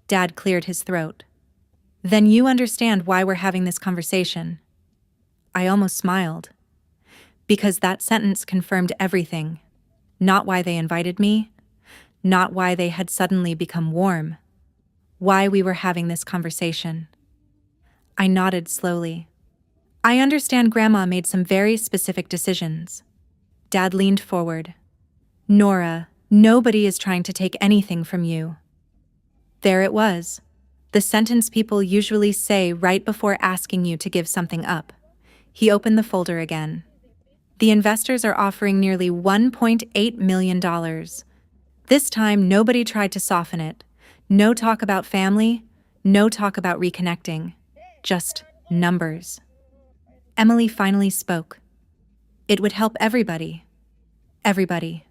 Dad cleared his throat. Then you understand why we're having this conversation. I almost smiled. Because that sentence confirmed everything. Not why they invited me, not why they had suddenly become warm. Why we were having this conversation. I nodded slowly. I understand Grandma made some very specific decisions. Dad leaned forward. Nora, nobody is trying to take anything from you. There it was. The sentence people usually say right before asking you to give something up. He opened the folder again. The investors are offering nearly $1.8 million. This time, nobody tried to soften it. No talk about family, no talk about reconnecting. Just numbers. Emily finally spoke. It would help everybody. Everybody.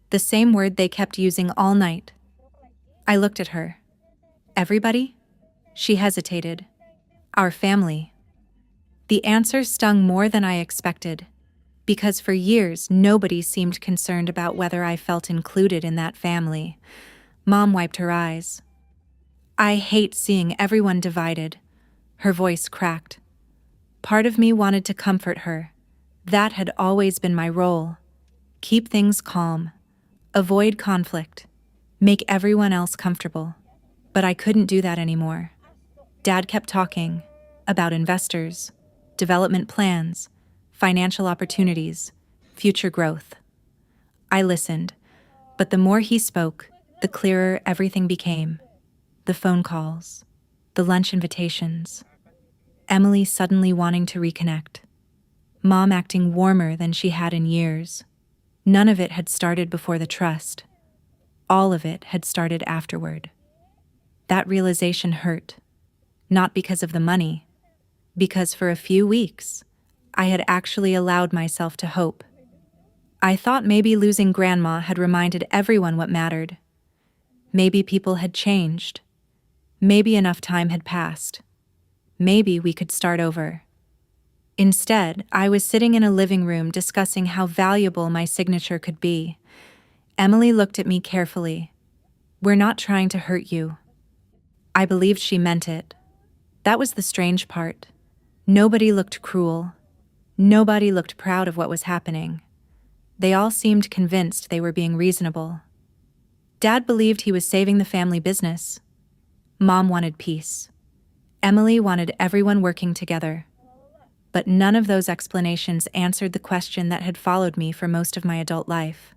The same word they kept using all night. I looked at her. Everybody? She hesitated. Our family. The answer stung more than I expected, because for years nobody seemed concerned about whether I felt included in that family. Mom wiped her eyes. I hate seeing everyone divided. Her voice cracked. Part of me wanted to comfort her. That had always been my role. Keep things calm. Avoid conflict. Make everyone else comfortable. But I couldn't do that anymore. Dad kept talking about investors, development plans, financial opportunities, future growth. I listened, but the more he spoke, the clearer everything became. The phone calls, the lunch invitations, Emily suddenly wanting to reconnect, Mom acting warmer than she had in years. None of it had started before the trust. All of it had started afterward. That realization hurt, not because of the money, because for a few weeks, I had actually allowed myself to hope. I thought maybe losing Grandma had reminded everyone what mattered. Maybe people had changed. Maybe enough time had passed. Maybe we could start over. Instead, I was sitting in a living room discussing how valuable my signature could be. Emily looked at me carefully. We're not trying to hurt you. I believed she meant it. That was the strange part. Nobody looked cruel. Nobody looked proud of what was happening. They all seemed convinced they were being reasonable. Dad believed he was saving the family business. Mom wanted peace. Emily wanted everyone working together. But none of those explanations answered the question that had followed me for most of my adult life.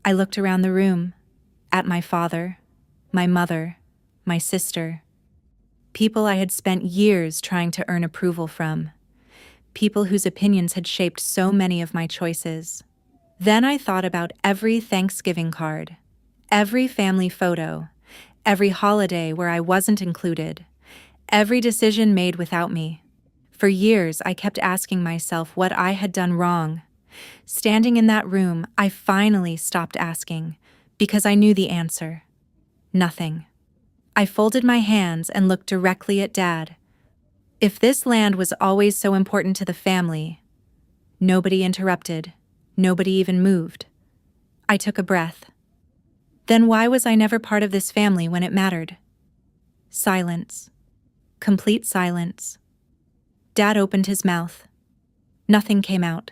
I looked around the room, at my father, my mother, my sister, people I had spent years trying to earn approval from, people whose opinions had shaped so many of my choices. Then I thought about every Thanksgiving card, every family photo, every holiday where I wasn't included, every decision made without me. For years, I kept asking myself what I had done wrong. Standing in that room, I finally stopped asking, because I knew the answer. Nothing. I folded my hands and looked directly at Dad. If this land was always so important to the family, nobody interrupted, nobody even moved. I took a breath. Then why was I never part of this family when it mattered? Silence. Complete silence. Dad opened his mouth. Nothing came out.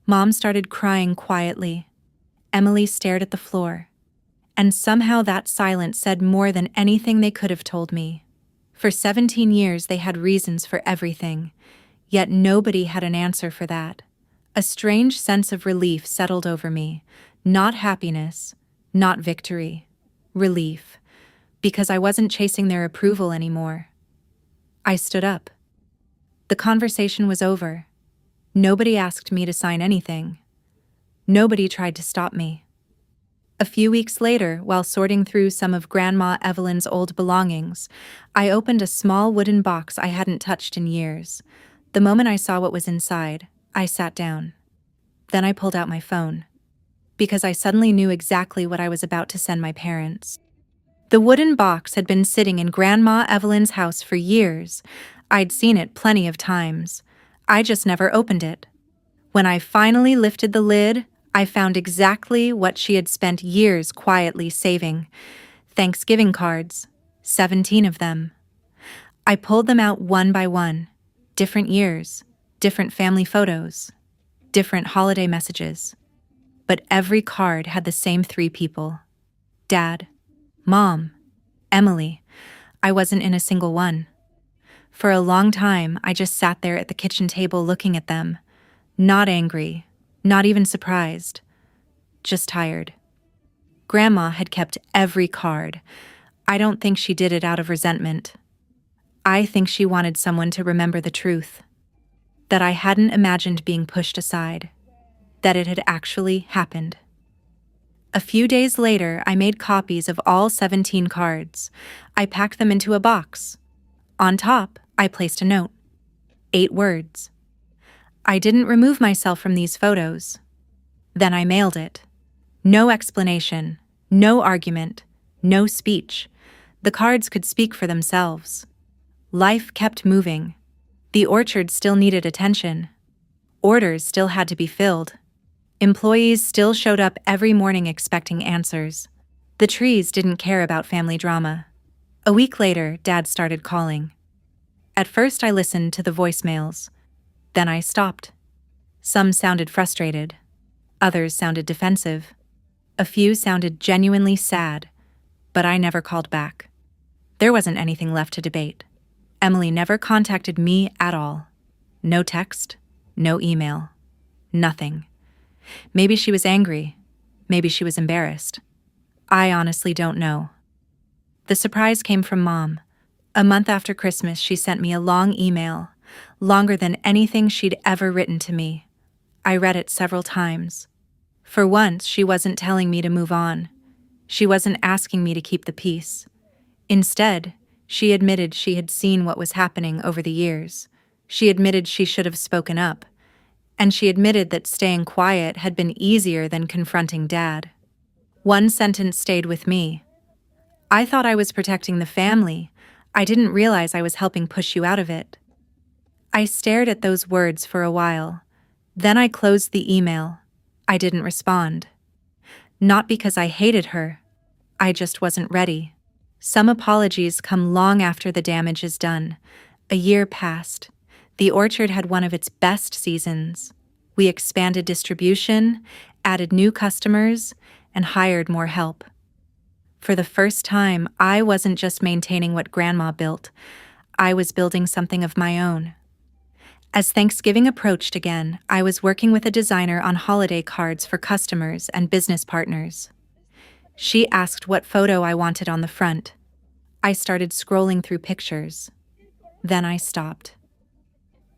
Mom started crying quietly. Emily stared at the floor. And somehow that silence said more than anything they could have told me. For 17 years they had reasons for everything, yet nobody had an answer for that. A strange sense of relief settled over me, not happiness, not victory. Relief, because I wasn't chasing their approval anymore. I stood up. The conversation was over. Nobody asked me to sign anything. Nobody tried to stop me. A few weeks later, while sorting through some of Grandma Evelyn's old belongings, I opened a small wooden box I hadn't touched in years. The moment I saw what was inside, I sat down. Then I pulled out my phone, because I suddenly knew exactly what I was about to send my parents. The wooden box had been sitting in Grandma Evelyn's house for years. I'd seen it plenty of times. I just never opened it. When I finally lifted the lid, I found exactly what she had spent years quietly saving. Thanksgiving cards, 17 of them. I pulled them out one by one. Different years, different family photos, different holiday messages. But every card had the same 3 people. Dad, Mom, Emily. I wasn't in a single one. For a long time, I just sat there at the kitchen table looking at them. Not angry, not even surprised, just tired. Grandma had kept every card. I don't think she did it out of resentment. I think she wanted someone to remember the truth. That I hadn't imagined being pushed aside. That it had actually happened. A few days later, I made copies of all 17 cards. I packed them into a box. On top, I placed a note. 8 words. I didn't remove myself from these photos. Then I mailed it. No explanation, no argument, no speech. The cards could speak for themselves. Life kept moving. The orchard still needed attention. Orders still had to be filled. Employees still showed up every morning expecting answers. The trees didn't care about family drama. A week later, Dad started calling. At first, I listened to the voicemails. Then I stopped. Some sounded frustrated. Others sounded defensive. A few sounded genuinely sad, but I never called back. There wasn't anything left to debate. Emily never contacted me at all. No text, no email, nothing. Maybe she was angry. Maybe she was embarrassed. I honestly don't know. The surprise came from Mom. A month after Christmas, she sent me a long email, longer than anything she'd ever written to me. I read it several times. For once, she wasn't telling me to move on. She wasn't asking me to keep the peace. Instead, she admitted she had seen what was happening over the years. She admitted she should have spoken up. And she admitted that staying quiet had been easier than confronting Dad. One sentence stayed with me. I thought I was protecting the family. I didn't realize I was helping push you out of it. I stared at those words for a while. Then I closed the email. I didn't respond. Not because I hated her. I just wasn't ready. Some apologies come long after the damage is done. A year passed. The orchard had one of its best seasons. We expanded distribution, added new customers, and hired more help. For the first time, I wasn't just maintaining what Grandma built. I was building something of my own. As Thanksgiving approached again, I was working with a designer on holiday cards for customers and business partners. She asked what photo I wanted on the front. I started scrolling through pictures. Then I stopped.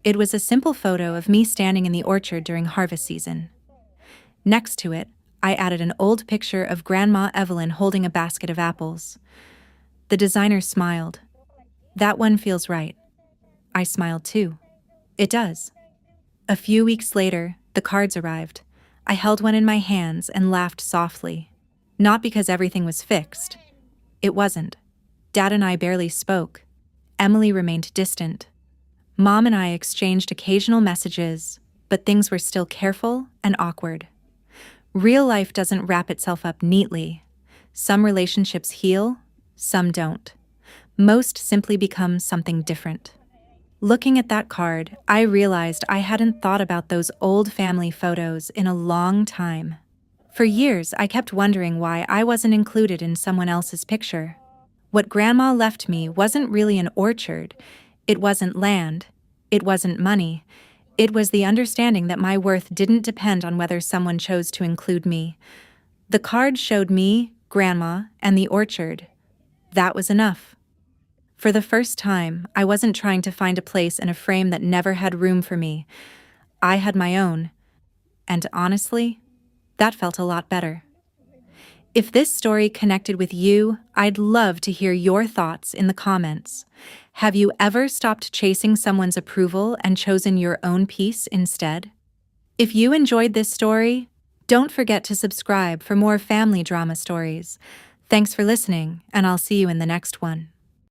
It was a simple photo of me standing in the orchard during harvest season. Next to it, I added an old picture of Grandma Evelyn holding a basket of apples. The designer smiled. That one feels right. I smiled too. It does. A few weeks later, the cards arrived. I held one in my hands and laughed softly. Not because everything was fixed. It wasn't. Dad and I barely spoke. Emily remained distant. Mom and I exchanged occasional messages, but things were still careful and awkward. Real life doesn't wrap itself up neatly. Some relationships heal, some don't. Most simply become something different. Looking at that card, I realized I hadn't thought about those old family photos in a long time. For years, I kept wondering why I wasn't included in someone else's picture. What Grandma left me wasn't really an orchard. It wasn't land. It wasn't money. It was the understanding that my worth didn't depend on whether someone chose to include me. The card showed me, Grandma, and the orchard. That was enough. For the first time, I wasn't trying to find a place in a frame that never had room for me. I had my own. And honestly, that felt a lot better. If this story connected with you, I'd love to hear your thoughts in the comments. Have you ever stopped chasing someone's approval and chosen your own peace instead? If you enjoyed this story, don't forget to subscribe for more family drama stories. Thanks for listening, and I'll see you in the next one.